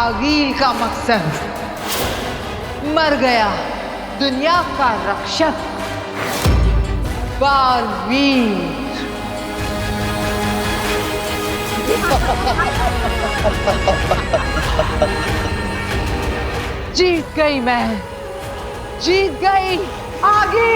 जागीर का मकसद। मर गया दुनिया का रक्षक बालवीर। जीत गई मैं, जीत गई आगे।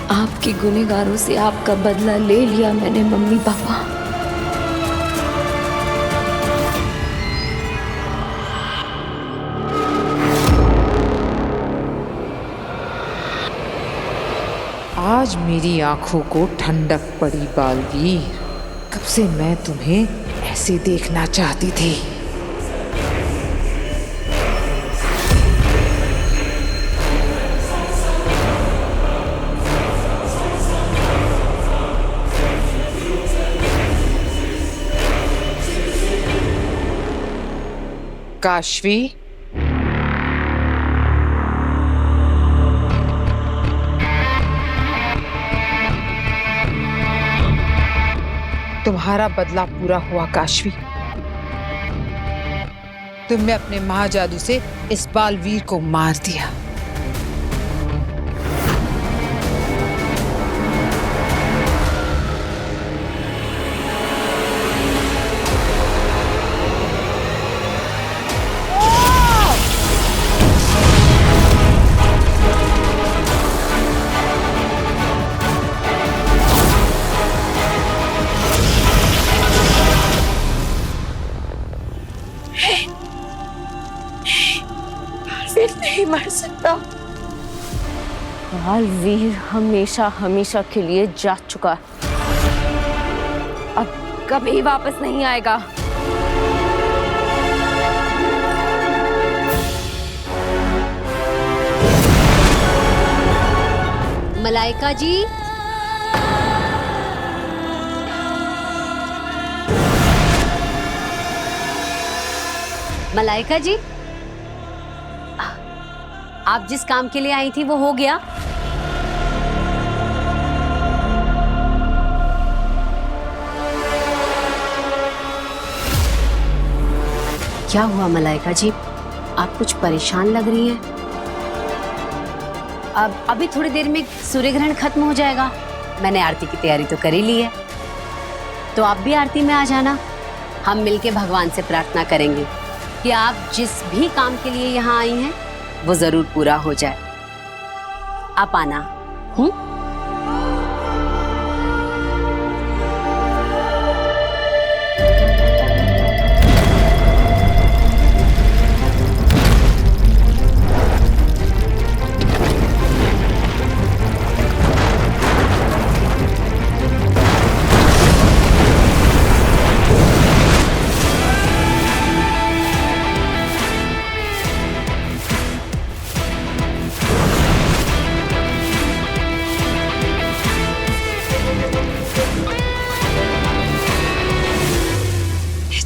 आपके गुनहगारों से आपका बदला ले लिया मैंने मम्मी पापा। आज मेरी आंखों को ठंडक पड़ी बालवीर। कब से मैं तुम्हें ऐसे देखना चाहती थी। काशवी, तुम्हारा बदला पूरा हुआ काशवी। तुमने अपने महाजादू से इस बालवीर को मार दिया। नहीं मर सकता। बालवीर हमेशा हमेशा के लिए जा चुका, अब कभी वापस नहीं आएगा। मलाइका जी, मलाइका जी, आप जिस काम के लिए आई थी वो हो गया? क्या हुआ मलाइका जी, आप कुछ परेशान लग रही हैं। अब अभी थोड़ी देर में सूर्य ग्रहण खत्म हो जाएगा। मैंने आरती की तैयारी तो कर ही ली है, तो आप भी आरती में आ जाना। हम मिलके भगवान से प्रार्थना करेंगे कि आप जिस भी काम के लिए यहाँ आई हैं वो जरूर पूरा हो जाए। आप आना।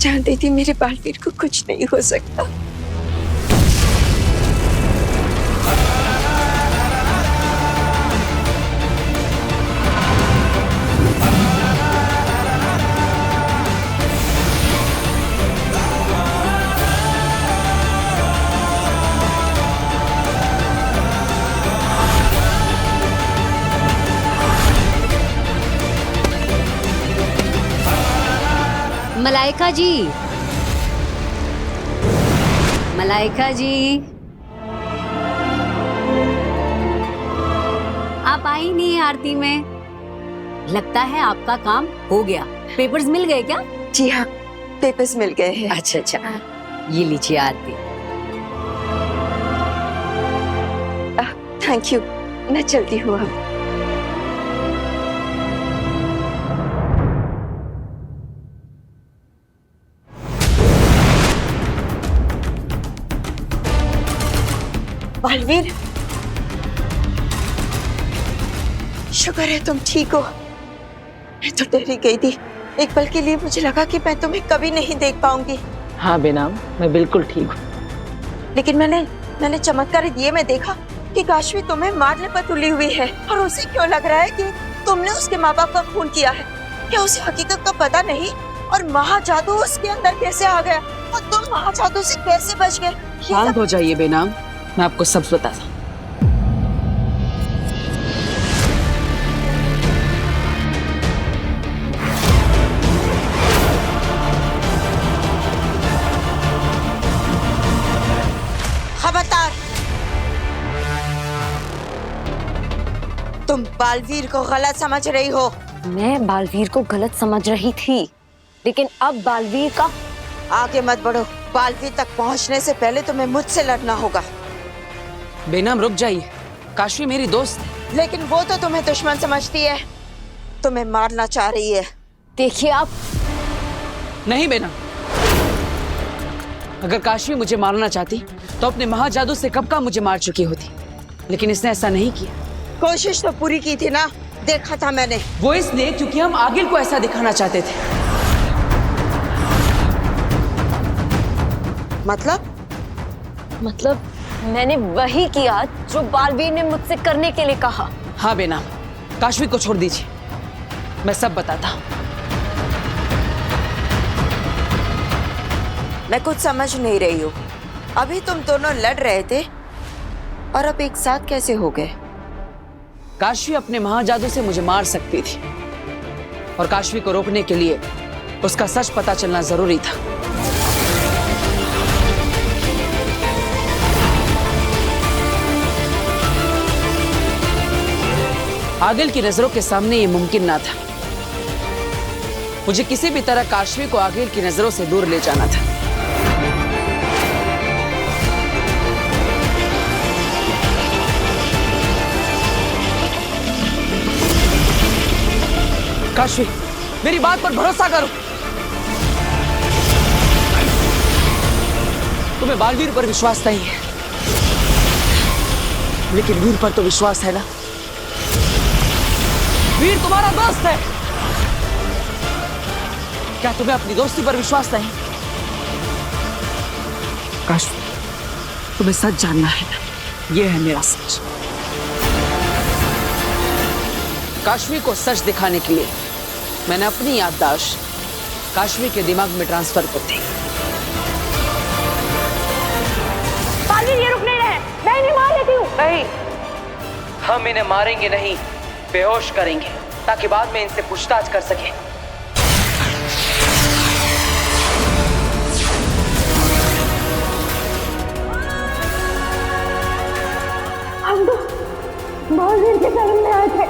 जानती थी मेरे बालवीर को कुछ नहीं हो सकता। मलाइका जी, मलाइका जी, आप आई नहीं है आरती में। लगता है आपका काम हो गया। पेपर्स मिल गए क्या? जी हाँ, पेपर्स मिल गए हैं। अच्छा अच्छा, ये लीजिए आरती। थैंक यू, मैं चलती हूँ अब। बालवीर, शुक्र है तुम ठीक हो। मैं तो डर ही गई थी। एक पल के लिए मुझे लगा कि मैं तुम्हें कभी नहीं देख पाऊंगी। हाँ बेनाम, मैं बिल्कुल ठीक हूँ। लेकिन मैंने चमत्कारी दिए में देखा कि काशवी तुम्हें मारने पर तुली हुई है, और उसे क्यों लग रहा है कि तुमने उसके माँ बाप का खून किया है? क्या उसे हकीकत का पता नहीं? और महाजादू उसके अंदर कैसे आ गया, और तुम महाजादू से कैसे बच गए? शांत हो जाइए बेनाम, मैं आपको सब बताता। खबरदार, तुम बालवीर को गलत समझ रही हो। मैं बालवीर को गलत समझ रही थी, लेकिन अब बालवीर का आगे मत बढ़ो। बालवीर तक पहुंचने से पहले तुम्हें मुझसे लड़ना होगा। बेनाम रुक जाइए, काशवी मेरी दोस्त है। लेकिन वो तो तुम्हें दुश्मन समझती है, तुम्हें मारना चाह रही है। देखिए आप। नहीं बेनाम, अगर काशवी मुझे मारना चाहती तो अपने महाजादू से कब का मुझे मार चुकी होती, लेकिन इसने ऐसा नहीं किया। कोशिश तो पूरी की थी ना, देखा था मैंने। वो इसलिए क्योंकि हम आगिल को ऐसा दिखाना चाहते थे। मतलब मैंने वही किया जो बालवीर ने मुझसे करने के लिए कहा। हाँ बेनाम, काशवी को छोड़ दीजिए, मैं सब बताता हूँ। मैं कुछ समझ नहीं रही हूँ। अभी तुम दोनों लड़ रहे थे और अब एक साथ कैसे हो गए? काशवी अपने महाजादू से मुझे मार सकती थी, और काशवी को रोकने के लिए उसका सच पता चलना जरूरी था। आगिल की नजरों के सामने ये मुमकिन ना था। मुझे किसी भी तरह काशवी को आगिल की नजरों से दूर ले जाना था। काशवी, मेरी बात पर भरोसा करो। तुम्हें बालवीर पर विश्वास नहीं है, लेकिन वीर पर तो विश्वास है ना। वीर तुम्हारा दोस्त है, क्या तुम्हें अपनी दोस्ती पर विश्वास नहीं? काशवी, तुम्हें सच जानना है ना, यह है मेरा सच। काशवी को सच दिखाने के लिए मैंने अपनी याददाश्त काशवी के दिमाग में ट्रांसफर कर दी। बालवीर ये रुक नहीं रहे, मैं इन्हें मार लेती हूँ। नहीं, हम इन्हें मारेंगे नहीं, बेहोश करेंगे, ताकि बाद में इनसे पूछताछ कर सके। हम तो बालवीर के शरण में आए थे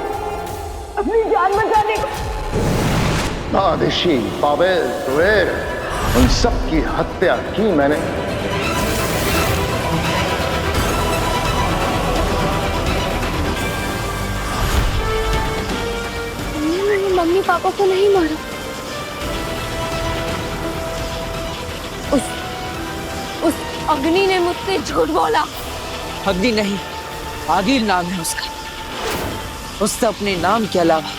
अपनी जान बचाने को। नादिशी, पावेल, तुवेर, उन सब की हत्या की मैंने। मैंने मम्मी पापा को नहीं मारा। उस अग्नि ने मुझसे झूठ बोला। अग्नि नहीं, आगिल नाम है उसका। उसने अपने नाम के अलावा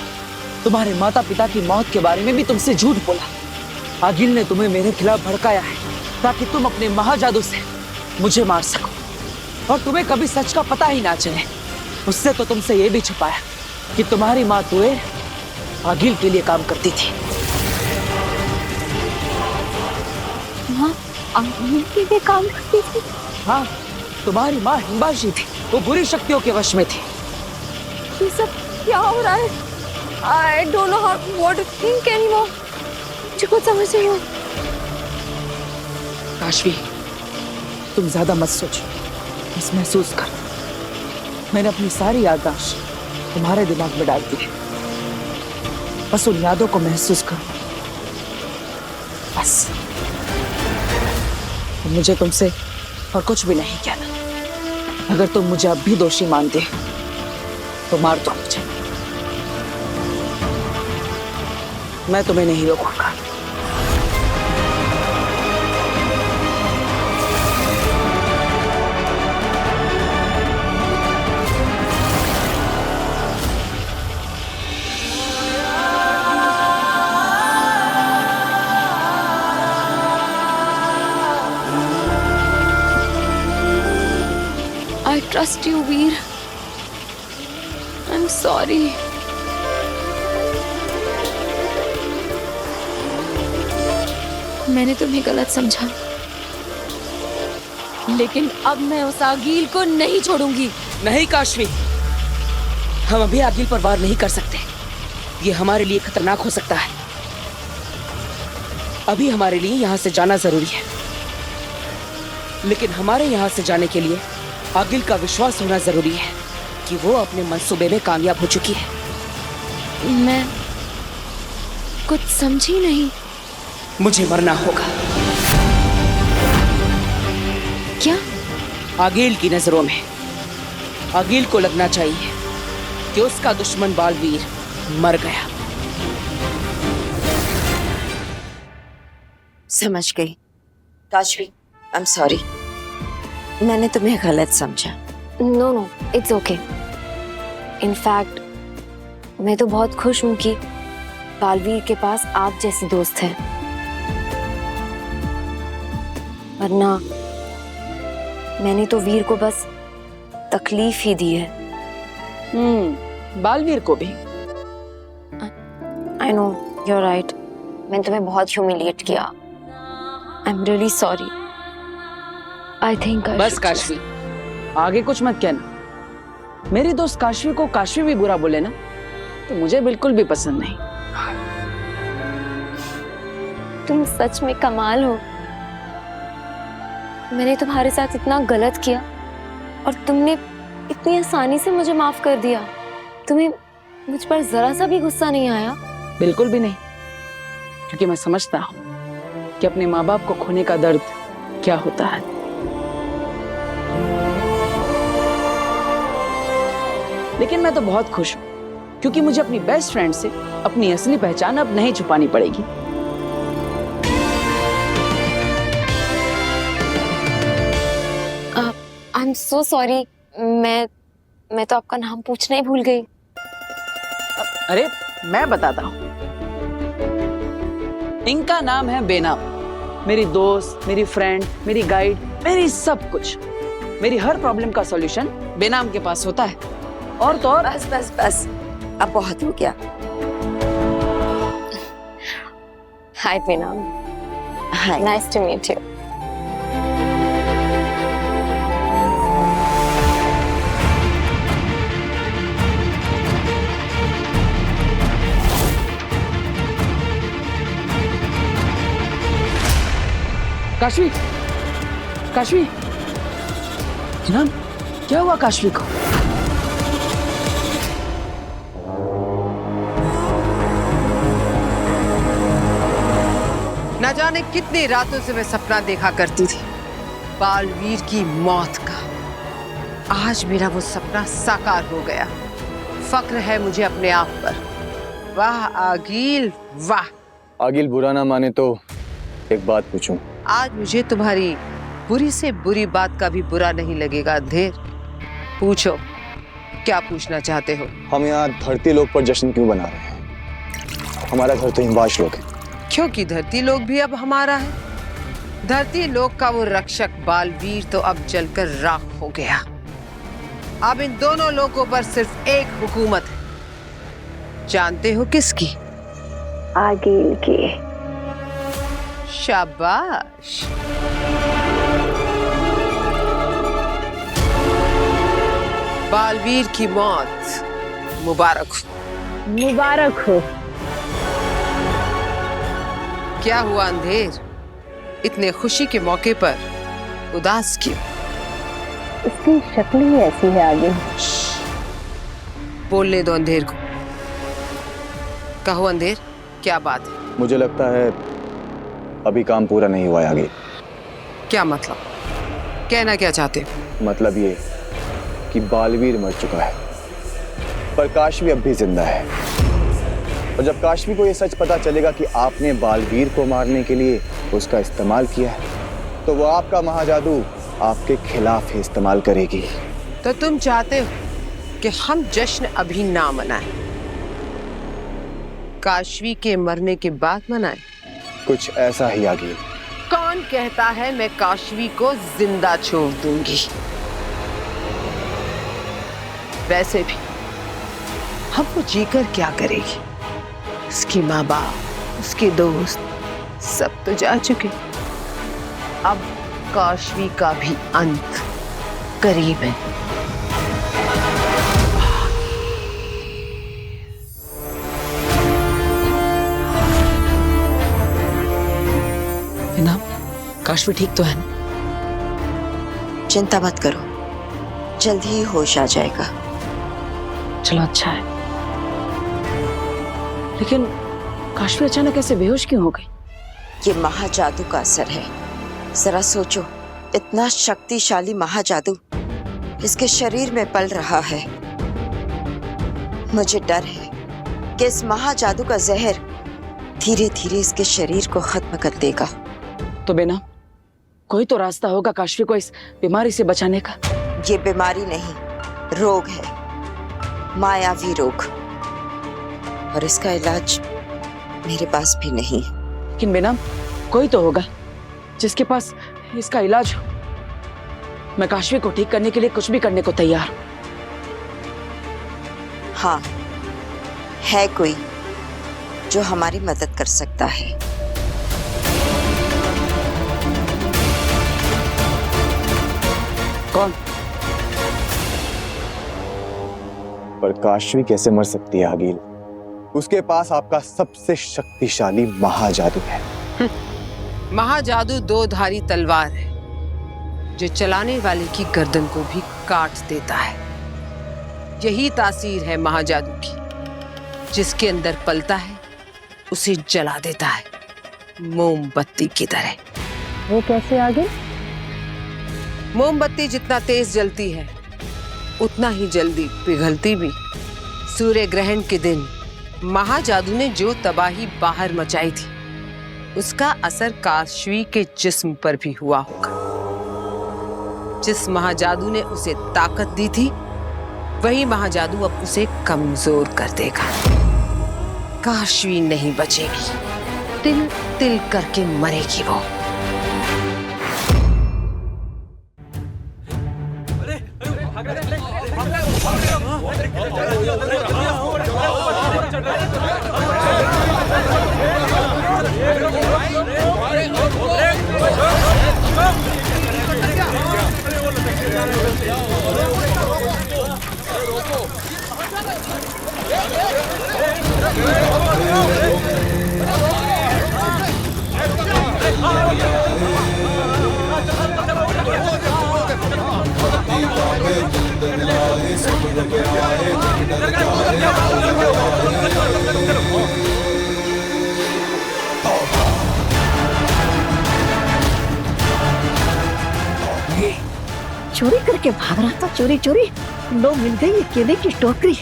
तुम्हारे माता पिता की मौत के बारे में भी तुमसे झूठ बोला। आगिल ने तुम्हें मेरे खिलाफ भड़काया है ताकि तुम अपने महाजादू से मुझे मार सको, और तुम्हें कभी सच का पता ही ना चले। उससे तो तुमसे ये भी छुपाया कि तुम्हारी माँ तुए आगिल के लिए काम करती थी। माँ आगिल के लिए काम करती थी? हाँ, तुम्हारी माँ हिंबाशी थी, वो बुरी शक्तियों के वश में थी। ये सब क्या हो रहा है? I don't know what to think anymore. मुझे कुछ समझ नहीं आ। काशवी, तुम ज्यादा मत सोचो, बस महसूस कर। मैंने अपनी सारी याददाश्त तुम्हारे दिमाग में डाल दी है, बस उन यादों को महसूस करो, बस। मुझे तुमसे और कुछ भी नहीं कहना। अगर तुम मुझे अब भी दोषी मानते हो तो मार दो मुझे, मैं तुम्हें नहीं रोकूंगा। trust you, Veer. I'm sorry. मैंने तुम्हें गलत समझा, लेकिन अब मैं उस आगील को नहीं छोड़ूंगी. नहीं काशवी, हम अभी आगिल पर वार नहीं कर सकते. ये हमारे लिए खतरनाक हो सकता है. अभी हमारे लिए यहाँ से जाना जरूरी है, लेकिन हमारे यहाँ से जाने के लिए आगिल का विश्वास होना जरूरी है कि वो अपने मंसूबे में कामयाब हो चुकी है. मैं कुछ समझी नहीं. मुझे मरना होगा. क्या? आगिल की नजरों में आगिल को लगना चाहिए कि उसका दुश्मन बालवीर मर गया. समझ गई. Kashvi, I am sorry. मैंने तुम्हें गलत समझा. No no, it's okay. In fact मैं तो बहुत खुश हूँ कि बालवीर के पास आप जैसी दोस्त है, वरना मैंने तो वीर को बस तकलीफ ही दी है. बालवीर को भी. I know, you are right. मैंने तुम्हें बहुत ह्यूमिलिएट किया. I am really sorry. I think बस काशवी, आगे कुछ मत कहना. मेरी दोस्त काशवी को काशवी भी बुरा बोले ना, तो मुझे बिल्कुल भी पसंद नहीं. तुम सच में कमाल हो. मैंने तुम्हारे साथ इतना गलत किया और तुमने इतनी आसानी से मुझे माफ कर दिया. तुम्हें मुझ पर जरा सा भी गुस्सा नहीं आया? बिल्कुल भी नहीं, क्योंकि मैं समझता हूँ कि अपने माँ बाप को खोने का दर्द क्या होता है. लेकिन मैं तो बहुत खुश हूँ, क्योंकि मुझे अपनी बेस्ट फ्रेंड से अपनी असली पहचान अब नहीं छुपानी पड़ेगी. I am so sorry. मैं तो आपका नाम पूछना ही भूल गई. अरे मैं बताता हूँ. इनका नाम है बेनाम. मेरी दोस्त, मेरी फ्रेंड, मेरी गाइड, मेरी सब कुछ. मेरी हर प्रॉब्लम का सॉल्यूशन बेनाम के पास होता है. और तो और. बस बस बस, अब बहुत हो गया. Hi Benaam. Hi. Nice to meet you. Kashvi, Kashvi, Benaam, क्या हुआ काशवी को? न जाने कितनी रातों से मैं सपना देखा करती थी बालवीर की मौत का. आज मेरा वो सपना साकार हो गया. फक्र है मुझे अपने आप पर. वाह आगिल, वाह. आगिल बुरा ना माने तो एक बात पूछूं? आज मुझे तुम्हारी बुरी से बुरी बात का भी बुरा नहीं लगेगा. अंधेर, पूछो, क्या पूछना चाहते हो? हम यहाँ धरती लोक पर जश्न क्यों बना रहे हैं? हमारा घर तो हिमवाश लोक है. क्योंकि धरती लोक भी अब हमारा है. धरती लोक का वो रक्षक बालवीर तो अब जलकर राख हो गया. अब इन दोनों लोकों पर सिर्फ एक हुकूमत है. जानते हो किसकी? आगिल की. शाबाश. बालवीर की मौत मुबारक हो. मुबारक हो. क्या हुआ अंधेर, इतने खुशी के मौके पर उदास क्यों? इसकी शक्ल ही ऐसी है आगिल. बोलने दो अंधेर को. कहो अंधेर, क्या बात है? मुझे लगता है अभी काम पूरा नहीं हुआ है आगे. क्या मतलब? कहना क्या चाहते हो? मतलब ये कि बालवीर मर चुका है, पर काशवी अब भी जिंदा है. और जब काशवी को ये सच पता चलेगा कि आपने बालवीर को मारने के लिए उसका इस्तेमाल किया है, तो वो आपका महाजादू आपके खिलाफ ही इस्तेमाल करेगी. तो तुम चाहते हो कि हम जश्न अभी ना मनाएं, काशवी के मरने के बाद मनाएं? कुछ ऐसा ही आगे. कौन कहता है मैं काशवी को जिंदा छोड़ दूंगी? वैसे भी अब वो जीकर क्या करेगी? उसकी माँ बाप, उसके दोस्त सब तो जा चुके। अब काशवी का भी अंत करीब है। ना काशवी ठीक तो है ना? चिंता मत करो, जल्दी ही होश आ जाएगा। चलो अच्छा है। लेकिन काशवी अचानक ऐसे बेहोश क्यों हो गई? ये महाजादू का असर है। जरा सोचो, इतना शक्तिशाली महाजादू इसके शरीर में पल रहा है। मुझे डर है कि इस महाजादू का जहर धीरे धीरे इसके शरीर को खत्म कर देगा। तो बेना, कोई तो रास्ता होगा काशवी को इस बीमारी से बचाने का। ये बीमारी नहीं, रोग है, मायावी रोग, और इसका इलाज मेरे पास भी नहीं। लेकिन बेना, कोई तो होगा जिसके पास इसका इलाज हो। मैं काशवी को ठीक करने के लिए कुछ भी करने को तैयार हूं। हाँ, है कोई जो हमारी मदद कर सकता है। कौन? पर काशवी कैसे मर सकती है आगिल? उसके पास आपका सबसे शक्तिशाली महाजादू है। महाजादू दो धारी तलवार है जो चलाने वाले की गर्दन को भी काट देता है। यही तासीर है महाजादू की। जिसके अंदर पलता है उसे जला देता है, मोमबत्ती की तरह। वो कैसे आगे? मोमबत्ती जितना तेज जलती है उतना ही जल्दी पिघलती भी। सूर्य ग्रहण के दिन महाजादू ने जो तबाही बाहर मचाई थी उसका असर काशवी के जिस्म पर भी हुआ होगा। जिस महाजादू ने उसे ताकत दी थी वही महाजादू अब उसे कमजोर कर देगा। काशवी नहीं बचेगी, तिल तिल करके मरेगी वो। चोरी करके भाग रहा था, चोरी चोरी लो मिल गई ये केले की टोकरी।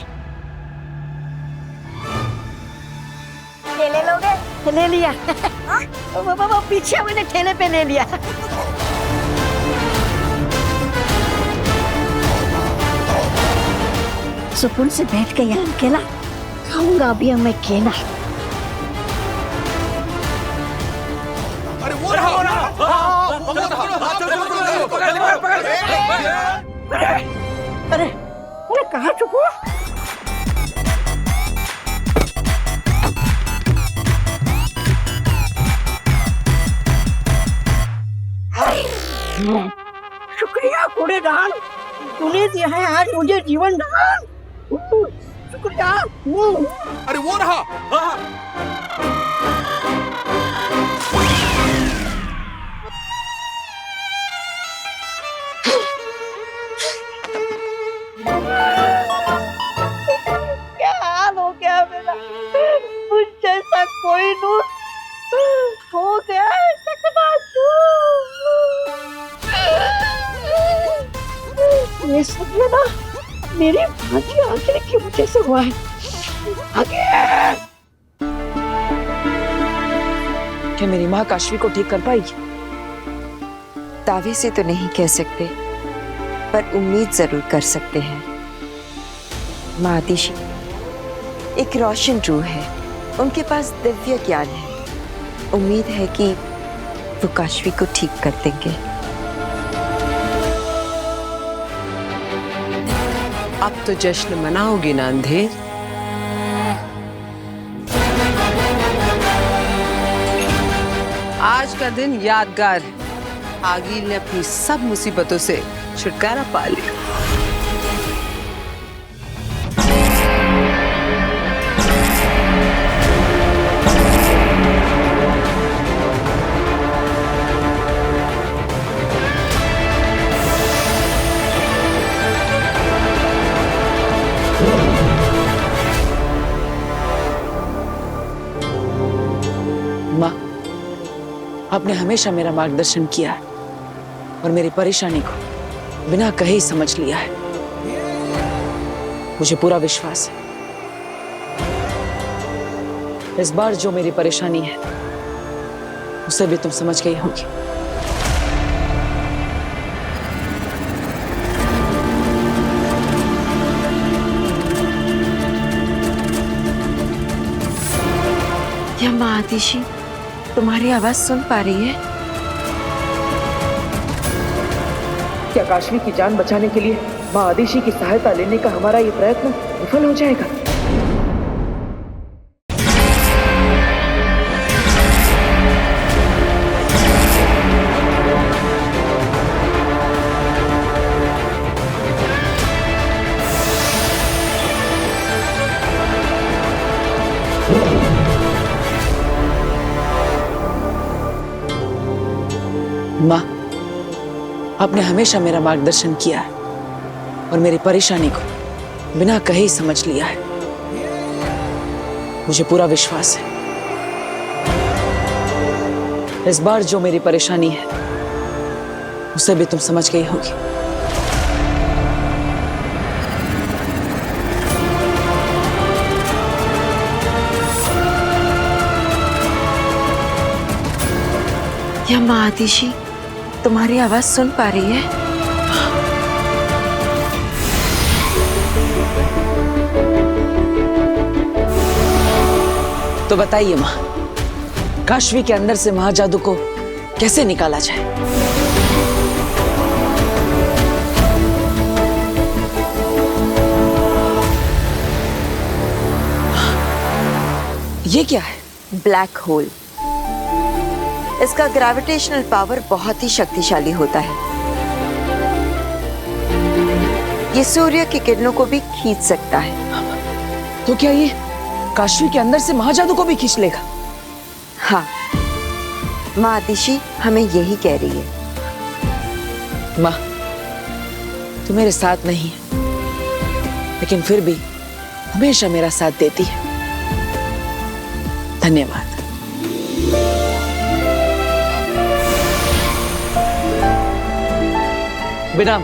केले लोगे? ले लिया। वो पीछे मैंने ठेले पे ले लिया। सुकून से बैठ के यहाँ केला खाऊंगा अभी मैं केला। अरे अरे कहाँ चुप हुआ? शुक्रिया कूड़ेदान, तूने दिया है आज मुझे जीवन दान। शुक्रिया। अरे वो रहा। क्या हाल हो गया मेरा? मुझ जैसा कोई नूर हो गया है ये सब ना मेरी भांजी आखिर की वजह से हुआ है। आगे क्या मेरी माँ काशवी को ठीक कर पाएगी? दावे से तो नहीं कह सकते, पर उम्मीद जरूर कर सकते हैं। माँ आदिशि एक रोशन रूह है, उनके पास दिव्य ज्ञान है। उम्मीद है कि वो काशवी को ठीक कर देंगे। अब तो जश्न मनाओगी ना अंधेर? आज का दिन यादगार है। आगिल ने अपनी सब मुसीबतों से छुटकारा पा लिया। माँ, आपने हमेशा मेरा मार्गदर्शन किया है और मेरी परेशानी को बिना कहे ही समझ लिया है। मुझे पूरा विश्वास है इस बार जो मेरी परेशानी है उसे भी तुम समझ गई होगी। क्या माँ आतिशी तुम्हारी आवाज सुन पा रही है? क्या काशवी की जान बचाने के लिए माँ आदिशी की सहायता लेने का हमारा ये प्रयत्न विफल हो जाएगा? माँ, आपने हमेशा मेरा मार्गदर्शन किया है और मेरी परेशानी को बिना कहे ही समझ लिया है। मुझे पूरा विश्वास है इस बार जो मेरी परेशानी है उसे भी तुम समझ गई होगी। क्या माँ आतिशी तुम्हारी आवाज सुन पा रही है? तो बताइए माँ, काशवी के अंदर से महाजादू को कैसे निकाला जाए? ये क्या है? Black hole. इसका ग्रेविटेशनल पावर बहुत ही शक्तिशाली होता है। ये सूर्य की किरणों को भी खींच सकता है। तो क्या ये काशवी के अंदर से महाजादू को भी खींच लेगा? हाँ, माँ आतिशी हमें यही कह रही है। माँ, तू मेरे साथ नहीं है, लेकिन फिर भी हमेशा मेरा साथ देती है। धन्यवाद। बिना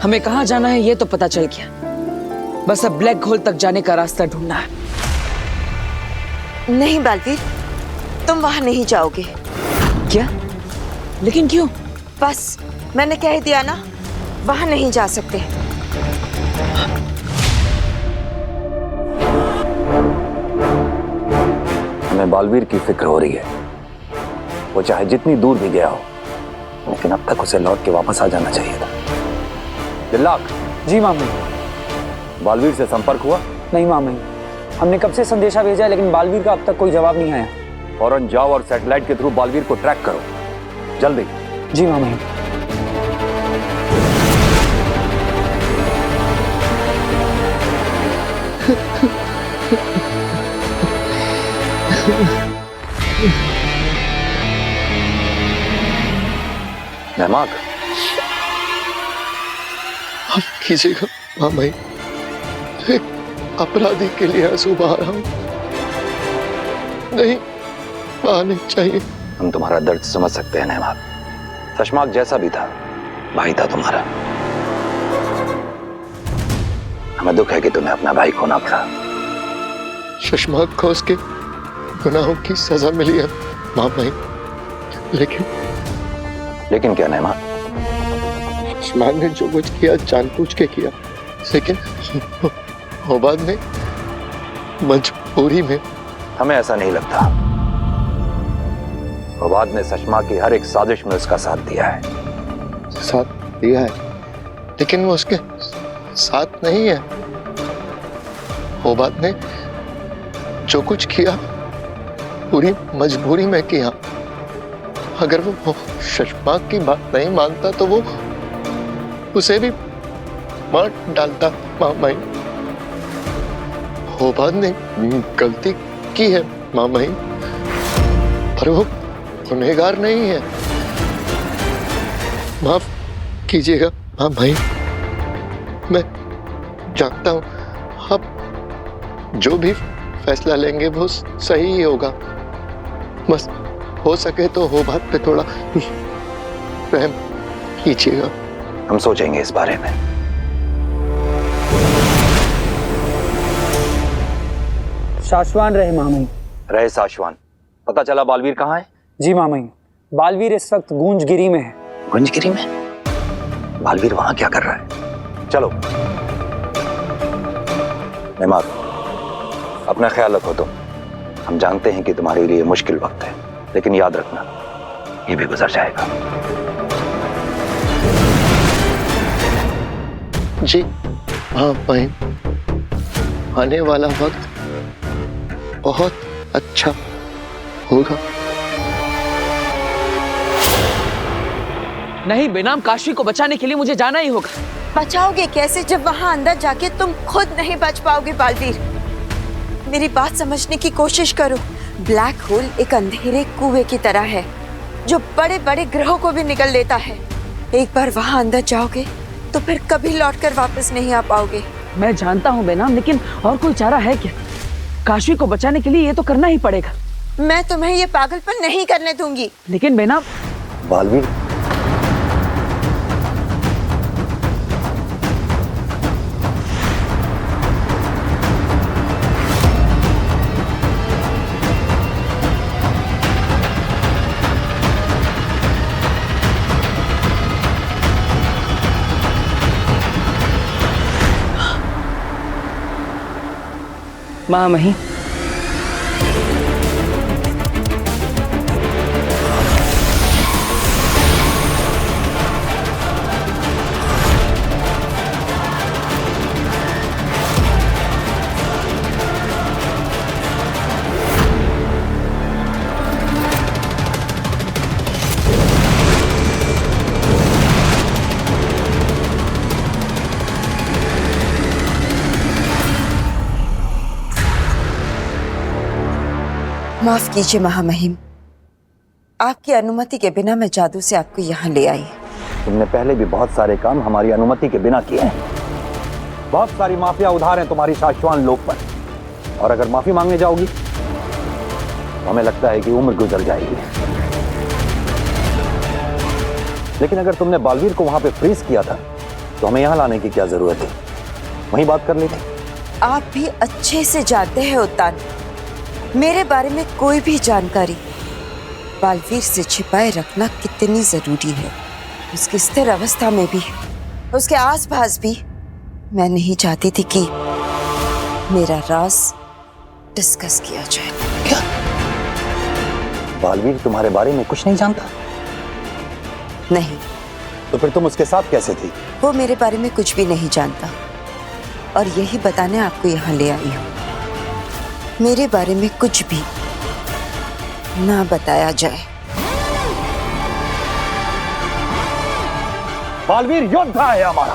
हमें कहाँ जाना है ये तो पता चल गया, बस अब ब्लैक होल तक जाने का रास्ता ढूंढना है। नहीं बालवीर, तुम वहां नहीं जाओगे। क्या? लेकिन क्यों? बस मैंने कह दिया ना, वहां नहीं जा सकते। हमें बालवीर की फिक्र हो रही है। वो चाहे जितनी दूर भी गया हो, लेकिन अब तक उसे लौट के वापस आ जाना चाहिए था। दिल्लाक। जी मामी। बालवीर से संपर्क हुआ? नहीं मामी, हमने कब से संदेशा भेजा है लेकिन बालवीर का अब तक कोई जवाब नहीं आया। फौरन जाओ और सैटेलाइट के थ्रू बालवीर को ट्रैक करो, जल्दी। जी मामी। महमाक, आप कीजिएगा हाँ भाई, एक अपराधी के लिए आंसू बहा रहा हूं, नहीं बहाने चाहिए। हम तुम्हारा दर्द समझ सकते हैं नहमाक। शशमाक जैसा भी था, भाई था तुम्हारा। हमें दुख है कि तुम्हें अपना भाई खोना पड़ा। शशमाक को उसके गुनाहों की सजा मिली है माँ भाई, लेकिन क्या नहमाक? शशमाक ने जो कुछ किया जानबूझ के किया, लेकिन ओबाद ने मजबूरी में। हमें ऐसा नहीं लगता। ओबाद ने शशमाक की हर एक साजिश में उसका साथ दिया है। साथ दिया है, लेकिन वो उसके साथ नहीं है। वो बात ने जो कुछ किया पूरी मजबूरी में किया। अगर वो शशमाक की बात नहीं मानता तो वो उसे भी मार डालता। मामाई, वो बात ने गलती की है मामाई, पर वो गुनहगार नहीं है। माफ कीजिएगा मामाई, मैं जानता हूं आप जो भी फैसला लेंगे वो सही ही होगा। बस हो सके तो वो बात पे थोड़ा रहम कीजिएगा। हम सोचेंगे इस बारे में। शाश्वान रहे मामई। रहे साशवान। पता चला बालवीर कहाँ है? जी मामई, बालवीर इस वक्त गूंजगिरी में है। गुंजगिरी में? बालवीर वहां क्या कर रहा है? चलो मेहमान, अपना ख्याल रखो तुम। हम जानते हैं कि तुम्हारे लिए मुश्किल वक्त है, लेकिन याद रखना ये भी गुजर जाएगा। जी हाँ भाई, आने वाला वक्त बहुत अच्छा होगा। नहीं बेनाम, काशी को बचाने के लिए मुझे जाना ही होगा। बचाओगे कैसे जब वहां अंदर जाके तुम खुद नहीं बच पाओगे बालवीर? मेरी बात समझने की कोशिश करो। ब्लैक होल एक अंधेरे कुएं की तरह है जो बड़े बड़े ग्रहों को भी निगल लेता है। एक बार वहां अंदर जाओगे तो फिर कभी लौटकर वापस नहीं आ पाओगे। मैं जानता हूँ बेनाम, लेकिन और कोई चारा है क्या? काशी को बचाने के लिए ये तो करना ही पड़ेगा। मैं तुम्हें ये पागलपन नहीं करने दूंगी। लेकिन बेनाम, बालवीर, मामही, माफ कीजिए महामहिम, आपकी अनुमति के बिना मैं जादू से आपको यहाँ ले आई। तुमने पहले भी बहुत सारे काम हमारी अनुमति के बिना किए हैं। बहुत सारी माफिया उधार हैं तुम्हारी शाश्वान लोक पर, और अगर माफी मांगने जाओगी तो हमें लगता है कि उम्र गुजर जाएगी। लेकिन अगर तुमने बालवीर को वहां पे फ्रीज किया था तो हमें यहाँ लाने की क्या जरूरत थी? वहीं बात कर लेते। आप भी अच्छे से जानते हैं उत्तान, मेरे बारे में कोई भी जानकारी बालवीर से छिपाए रखना कितनी जरूरी है। उसकी स्थिर अवस्था में भी, उसके आसपास भी मैं नहीं चाहती थी कि मेरा राज डिस्कस किया जाए। क्या बालवीर तुम्हारे बारे में कुछ नहीं जानता? नहीं। तो फिर तुम उसके साथ कैसे थी? वो मेरे बारे में कुछ भी नहीं जानता, और यही बताने आपको यहाँ ले आई हूँ। मेरे बारे में कुछ भी ना बताया जाए। बालवीर योद्धा है हमारा,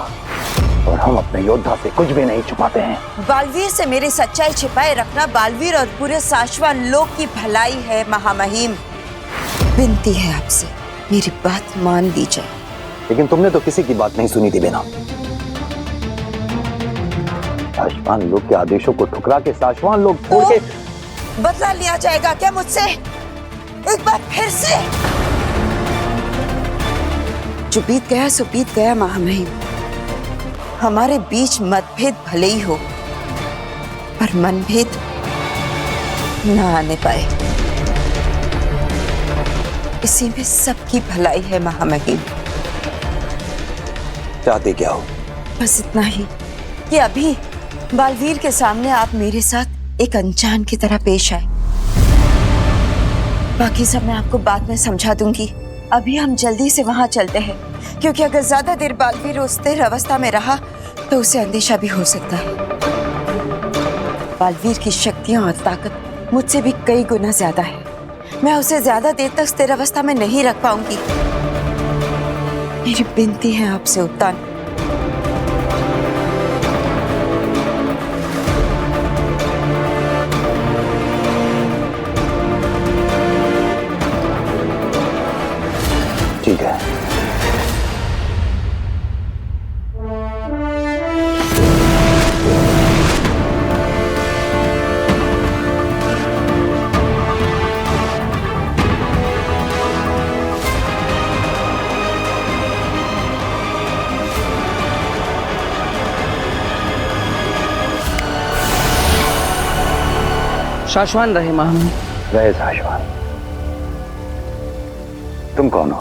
और हम अपने योद्धा से कुछ भी नहीं छुपाते हैं। बालवीर से मेरी सच्चाई छिपाए रखना बालवीर और पूरे शाश्वान लोक की भलाई है महामहिम। विनती है आपसे, मेरी बात मान ली जाए। लेकिन तुमने तो किसी की बात नहीं सुनी थी बेनाम। शाश्वान लोग के आदेशों को ठुकरा के शाश्वान लोग छोड़ के बदला लिया जाएगा क्या मुझसे? एक बार फिर से? जो बीत गया सो बीत गया महामहिम। हमारे बीच मतभेद भले ही हो, पर मनभेद ना आने पाए, इसी में सबकी भलाई है महामहिम। चाहते क्या हो? बस इतना ही कि अभी बालवीर के सामने आप मेरे साथ एक अनजान की तरह पेश आए। बाकी सब मैं आपको बाद में समझा दूंगी। अभी हम जल्दी से वहां चलते हैं, क्योंकि अगर ज्यादा देर बालवीर उस स्थिर अवस्था में रहा तो उसे अंदेशा भी हो सकता है। बालवीर की शक्तियां और ताकत मुझसे भी कई गुना ज्यादा है। मैं उसे ज्यादा देर तक स्थिर अवस्था में नहीं रख पाऊंगी। मेरी विनती है आपसे उत्तान, ठीक है। शाश्वान रहे महामहिम। रहे शाश्वान। तुम कौन हो?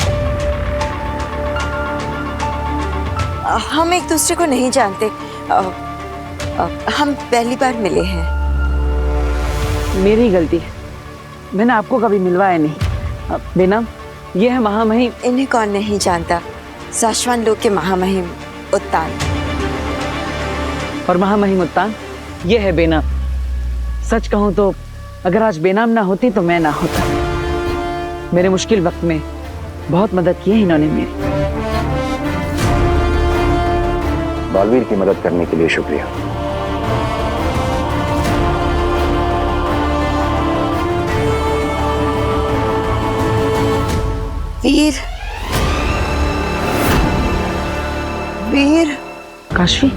हम एक दूसरे को नहीं जानते। हम पहली बार मिले हैं। मेरी गलती है, मैंने आपको कभी मिलवाया नहीं। बेनम, ये है महामहिम। इन्हें कौन नहीं जानता? शाश्वान लोक के महामहिम उत्तान। और महामहिम उत्तान, ये है बेनम। सच कहूं तो अगर आज बेनाम ना होती तो मैं ना होता। मेरे मुश्किल वक्त में बहुत मदद की है इन्होंने मेरी। बालवीर की मदद करने के लिए शुक्रिया। वीर, वीर। काशवी,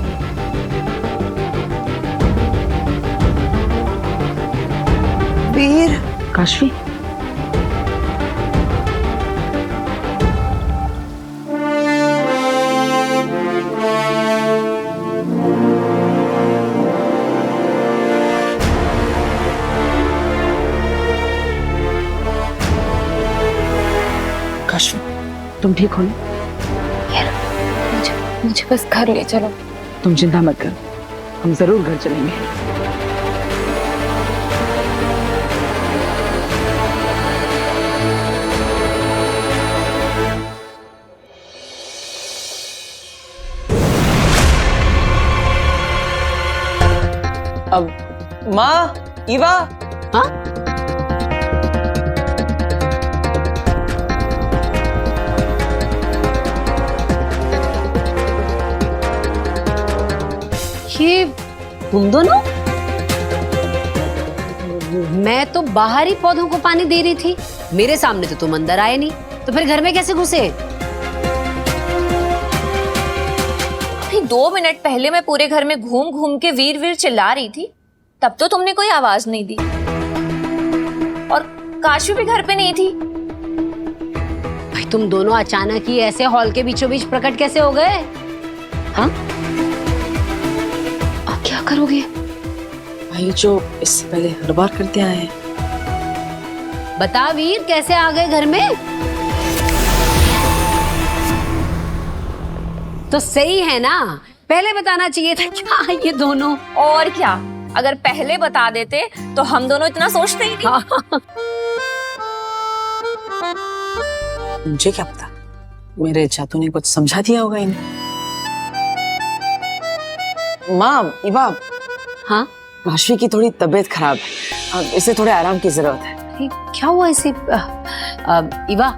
वीर। काशवी, काशवी, तुम ठीक हो ना? मुझे बस घर ले चलो। तुम चिंता मत करो, हम जरूर घर चलेंगे। अब माँ, ईवा। हाँ? ये तुम दोनों? मैं तो बाहर ही पौधों को पानी दे रही थी, मेरे सामने तो तुम अंदर आए नहीं, तो फिर घर में कैसे घुसे? अभी 2 मिनट पहले मैं पूरे घर में घूम घूम के वीर वीर चिल्ला रही थी, तब तो तुमने कोई आवाज नहीं दी। और काशवी भी घर पे नहीं थी। भाई तुम दोनों अचानक ही ऐसे हॉल के बीचों बीच प्रकट कैसे हो गए? हाँ? अब क्या करोगे? भाई जो इससे पहले हर बार करते आए हैं। बता वीर, कैसे आ गए घर में? तो सही है ना, पहले बताना चाहिए था। क्या ये दोनों? और क्या, अगर पहले बता देते तो हम दोनों इतना सोचते ही नहीं। मुझे क्या पता, मेरे चातू ने कुछ समझा दिया होगा इन्हें। माँ, ईवा। हाँ? काशवी की थोड़ी तबीयत खराब है, इसे थोड़े आराम की जरूरत है। क्या हुआ इसे? ईवा,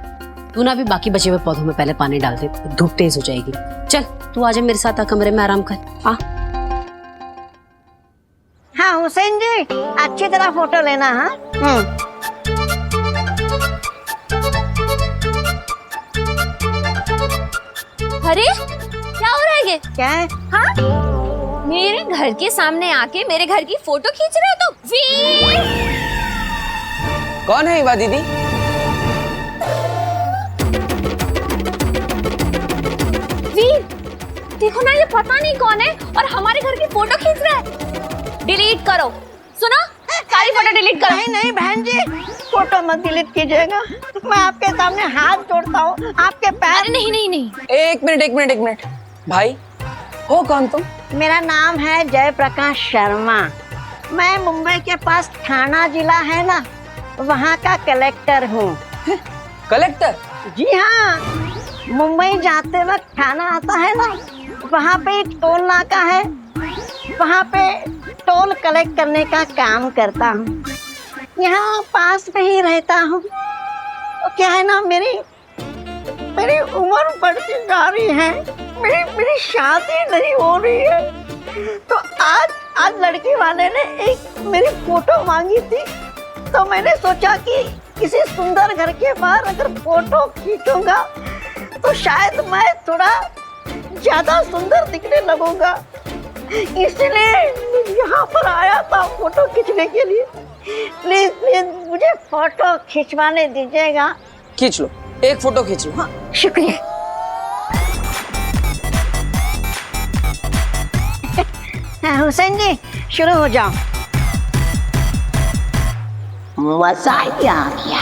तू ना भी बाकी बचे हुए पौधों में पहले पानी डाल दे, धूप तेज हो जाएगी। चल तू आजा मेरे साथ, कमरे में आराम कर। हाँ हुसैन जी, अच्छी तरह फोटो लेना। हाँ अरे क्या हो रहा है ये? क्या है? हाँ? मेरे घर के सामने आके मेरे घर की फोटो खींच रहे हो तुम? वीर! कौन है ईवा दीदी? वीर, देखो ना, ये पता नहीं कौन है और हमारे घर की फोटो खींच रहा है। डिलीट करो। सुनो, सारी फोटो डिलीट करो। नहीं नहीं बहन जी, फोटो मत डिलीट कीजिएगा। मैं आपके सामने हाथ जोड़ता हूँ, आपके पैर। अरे नहीं नहीं नहीं, एक मिनट। भाई, हो कौन तुम? मेरा नाम है जयप्रकाश शर्मा। मैं मुंबई के पास ठाणा जिला है ना, वहाँ का कलेक्टर हूँ। कलेक्टर? जी हाँ, मुंबई जाते वक्त ठाणा आता है ना, वहाँ पे एक टोल नाका है, वहाँ पे टोल कलेक्ट करने का काम करता हूँ। यहाँ पास में ही रहता हूँ। तो क्या है ना, मेरी उम्र बढ़ती जा रही है, मेरी शादी नहीं हो रही है। तो आज लड़की वाले ने एक मेरी फोटो मांगी थी, तो मैंने सोचा कि किसी सुंदर घर के बाहर अगर फोटो खींचूंगा तो शायद मैं थोड़ा ज्यादा सुंदर दिखने लगूंगा, इसलिए यहाँ पर आया था फोटो खींचने के लिए। प्लीज प्लीज मुझे फोटो खिंचवाने दीजिएगा। खींच लो, एक फोटो खींच लो। हाँ, शुक्रिया। हुसैन जी शुरू हो जाओ। मजा ही आ गया।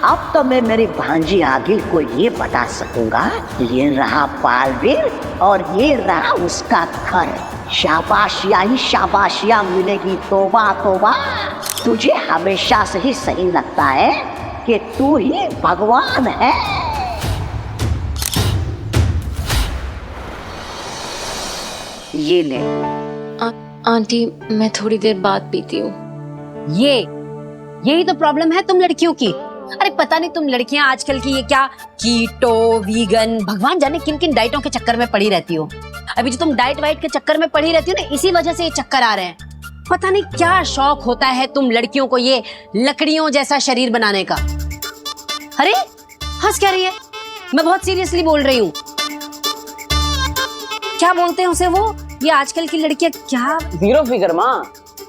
अब तो मैं मेरी भांजी आदिल को ये बता सकूंगा, ये रहा बालवीर और ये रहा उसका घर। शाबाशिया ही शाबाशिया मिलेगी। तोबा तोबा, तुझे हमेशा से ही सही लगता है कि तू ही भगवान है। ये ले। आंटी मैं थोड़ी देर बाद पीती हूँ। यही तो प्रॉब्लम है तुम लड़कियों की। अरे पता नहीं तुम लड़कियां आजकल की ये क्या कीटो, वीगन, भगवान जाने किन किन डाइटों के चक्कर में पड़ी रहती हो। अभी जो तुम डाइट वाइट के चक्कर में पड़ी रहती हो ना, इसी वजह से ये चक्कर आ रहे हैं। पता नहीं क्या शौक होता है तुम लड़कियों को ये लकड़ियों जैसा शरीर बनाने का। अरे हंस क्या रही है? मैं बहुत सीरियसली बोल रही हूँ। क्या बोलते हैं उसे वो, ये आजकल की लड़कियां क्या? जीरो फिगर माँ।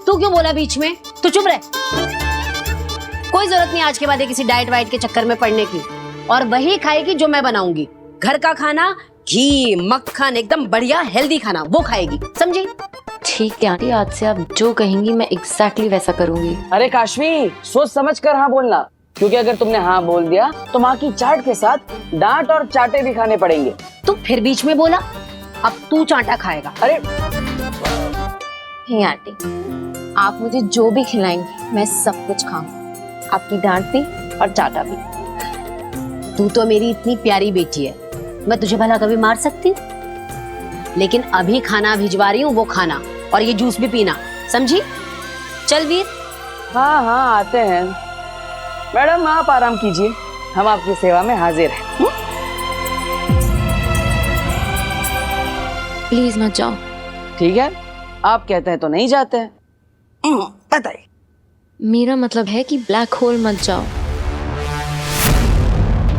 तू क्यों बोला बीच में? तू चुप रहे। कोई जरूरत नहीं आज के बाद किसी डाइट वाइट के चक्कर में पड़ने की। और वही खाएगी जो मैं बनाऊंगी। घर का खाना, घी, मक्खन, एकदम बढ़िया हेल्दी खाना, वो खाएगी, समझी? ठीक है आंटी, आज से आप जो कहेंगी मैं एग्जैक्टली वैसा करूंगी। अरे काशवी, सोच समझ कर हाँ बोलना, क्योंकि अगर तुमने हाँ बोल दिया तो माँ की चाट के साथ डांट और चाटे भी खाने पड़ेंगे। तू फिर बीच में बोला, अब तू चाटा खाएगा। अरे हे आंटी, आप मुझे जो भी खिलाएंगी मैं सब कुछ खाऊंगी, आपकी डांट भी और चाटा भी। तू तो मेरी इतनी प्यारी बेटी है, मैं तुझे भला कभी मार सकती? लेकिन अभी खाना भिजवा रही हूँ, वो खाना और ये जूस भी पीना, समझी? चल वीर। हाँ हाँ आते हैं। मैडम आप आराम कीजिए, हम आपकी सेवा में हाजिर हैं। प्लीज मत जाओ। ठीक है, आप कहते हैं तो नहीं जाते हैं। बताइए। मेरा मतलब है कि ब्लैक होल मत जाओ।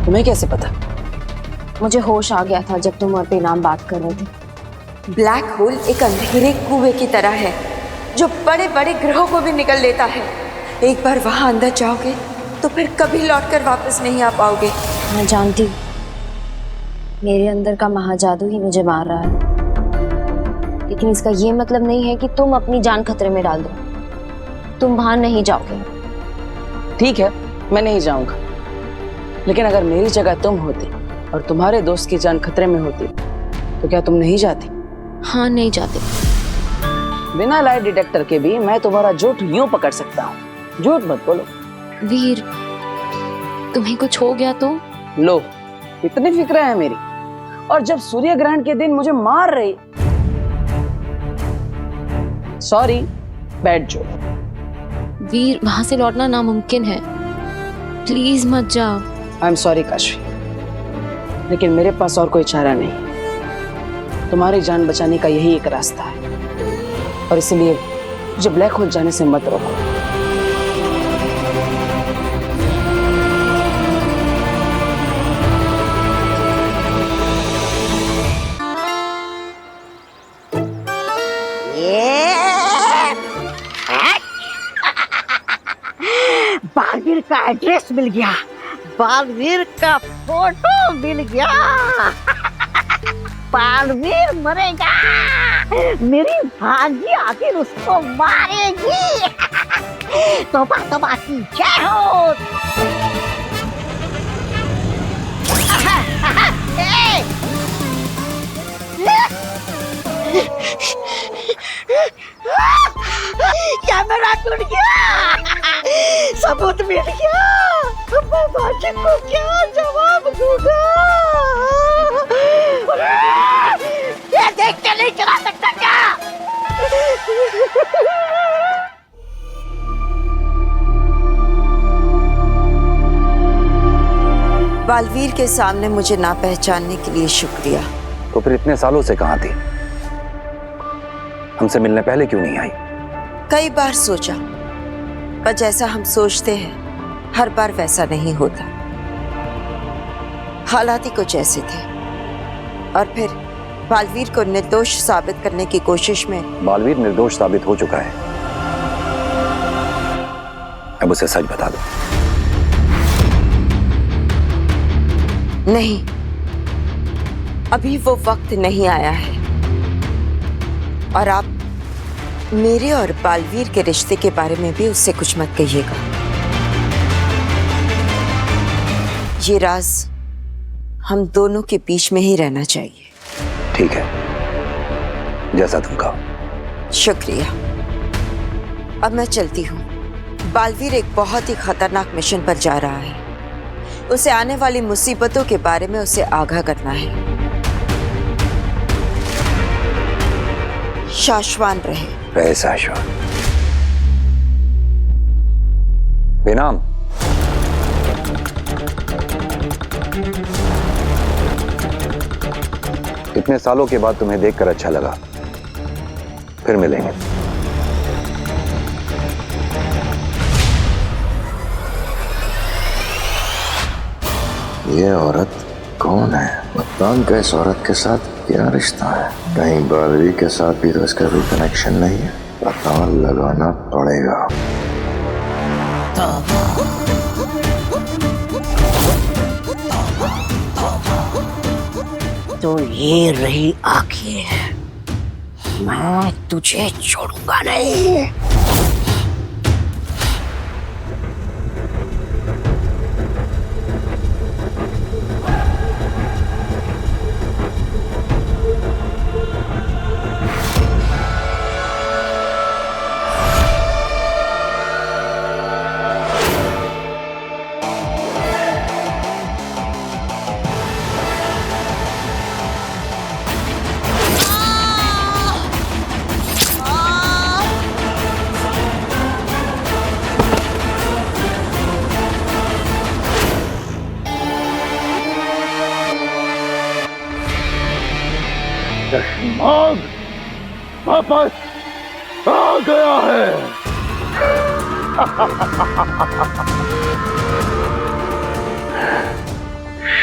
तुम्हें कैसे पता? मुझे होश आ गया था जब तुम और बेनाम बात कर रहे थे। ब्लैक होल एक अंधेरे कुएं की तरह है जो बड़े बड़े ग्रहों को भी निकल लेता है। एक बार वहां अंदर जाओगे तो फिर कभी लौटकर वापस नहीं आ पाओगे। मैं जानती, मेरे अंदर का महाजादू ही मुझे मार रहा है, लेकिन इसका ये मतलब नहीं है कि तुम अपनी जान खतरे में डाल दो। तुम बाहर नहीं जाओगे। ठीक है, मैं नहीं जाऊंगा, लेकिन अगर मेरी जगह तुम होती और तुम्हारे दोस्त की जान खतरे में होती तो क्या तुम नहीं जाती? हाँ, नहीं जाते। बिना लाई डिटेक्टर के भी मैं तुम्हारा झूठ यूं पकड़ सकता हूँ। झूठ मत बोलो। वीर, तुम्हें कुछ हो गया तो? लो, इतनी फिक्र है मेरी, और जब सूर्य ग्रहण के दिन मुझे मार रही। Sorry, bad joke. वीर, वहां से लौटना नामुमकिन है, प्लीज मत जाओ। आई एम सॉरी काशवी, लेकिन मेरे पास और कोई चारा नहीं। तुम्हारी जान बचाने का यही एक रास्ता है, और इसलिए मुझे ब्लैक होल जाने से मत रोको। बालवीर का एड्रेस मिल गया, बालवीर का फोटो मिल गया। बालवीर मरेगा, मेरी भांजी आखिर उसको मारेगी। तोबा तोबा की जय हो। कैमरा टूट गया, सबूत मिल गया। मैं भांजी को क्या जवाब दूंगा? ये देख बालवीर के सामने मुझे ना पहचानने के लिए शुक्रिया। तो फिर इतने सालों से कहां थी? हमसे मिलने पहले क्यों नहीं आई? कई बार सोचा, पर जैसा हम सोचते हैं हर बार वैसा नहीं होता। हालात ही कुछ ऐसे थे। और फिर बालवीर को निर्दोष साबित करने की कोशिश में। बालवीर निर्दोष साबित हो चुका है। अब उसे सच बता दो। नहीं, अभी वो वक्त नहीं आया है। और आप मेरे और बालवीर के रिश्ते के बारे में भी उससे कुछ मत कहिएगा। ये राज हम दोनों के बीच में ही रहना चाहिए। ठीक है, जैसा तुम कहो। शुक्रिया। अब मैं चलती हूँ। बालवीर एक बहुत ही खतरनाक मिशन पर जा रहा है। उसे आने वाली मुसीबतों के बारे में उसे आगाह करना है। शाश्वान रहे। शाश्वान। बेनाम। इतने सालों के बाद तुम्हें देखकर अच्छा लगा। फिर मिलेंगे। ये औरत कौन है? बताऊं का इस औरत के साथ क्या रिश्ता है? कहीं बालवीर के साथ भी तो इसका कोई कनेक्शन नहीं है। पता लगाना पड़ेगा। तो ये रही आंखें, मैं तुझे छोड़ूंगा नहीं। शशमाग वापस आ गया है।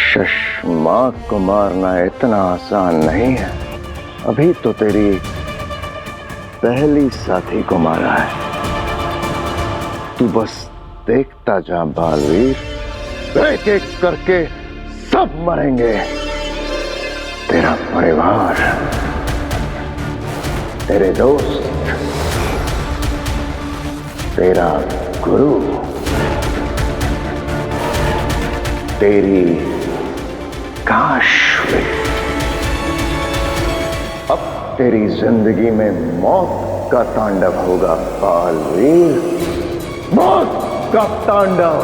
शशमाग को मारना इतना आसान नहीं है। अभी तो तेरी पहली साथी को मारा है। तू बस देखता जा बालवीर, एक एक करके सब मरेंगे। तेरा परिवार, तेरे दोस्त, तेरा गुरु, तेरी काशवी। अब तेरी जिंदगी में मौत का तांडव होगा बालवीर, मौत का तांडव।